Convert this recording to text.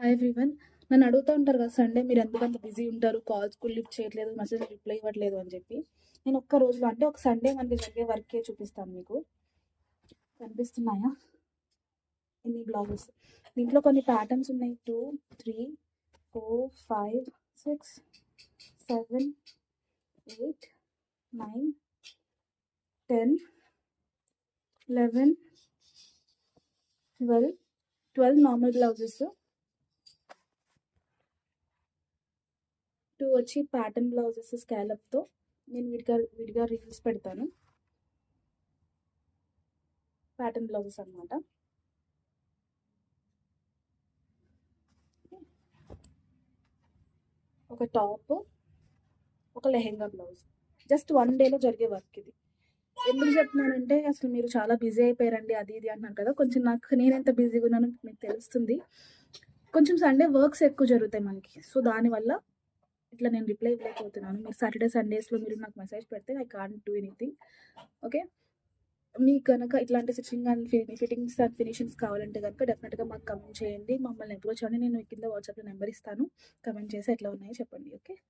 Hi everyone. నన్ను అడుగుతా ఉంటారు కదా! సండే మీరు ఎందుకంత బిజీ ఉంటారు? కాల్స్ కూడా లిఫ్ట్ చేయట్లేదు, మెసేజ్‌కి రిప్లై ఇవ్వట్లేదు అని చెప్పి. నేను ఒక్క రోజులో అంటే ఒక సండే మనకి జరిగే వర్కే చూపిస్తాను మీకు. కనిపిస్తున్నాయా? ఇన్ని బ్లౌజెస్. దీంట్లో కొన్ని ప్యాటర్న్స్ ఉన్నాయి. 2, 3, 4, 5, 6, 7, 8, 9, 10, 11, 12 నార్మల్ బ్లౌజెస్. 2 వచ్చి ప్యాటర్న్ బ్లౌజెస్ స్కాలప్‌తో. నేను విడిగా రీల్స్ పెడతాను. ప్యాటర్న్ బ్లౌజెస్ అన్నమాట. ఒక టాప్, ఒక లెహెంగా బ్లౌజ్. జస్ట్ 1 డేలో జరిగే వర్క్ ఇది. ఎందుకు చెప్తున్నానంటే అసలు మీరు చాలా బిజీ అయిపోయారండి అది ఇది అంటున్నారు కదా! కొంచెం నేనెంత బిజీగా ఉన్నానో మీకు తెలుస్తుంది. కొంచెం సండే వర్క్స్ ఎక్కువ జరుగుతాయి మనకి. సో, దానివల్ల ఇట్లా నేను రిప్లై ఇవ్వలేకపోతున్నాను. మీరు సాటర్‌డే, సండేస్‌లో మీరు నాకు మెసేజ్ పెడితే I can't do anything. Okay. మీకు గనక ఇట్లాంటి stitching and fittings and finishings కావాలంటే గనుక డెఫినిట్‌గా మాకు కమెంట్ చేయండి. మమ్మల్ని అప్రోచ్ అవ్వండి. నేను కింద వాట్సాప్‌లో నంబర్ ఇస్తాను. కమెంట్ చేసి ఎట్లా ఉన్నాయో చెప్పండి. ఓకే.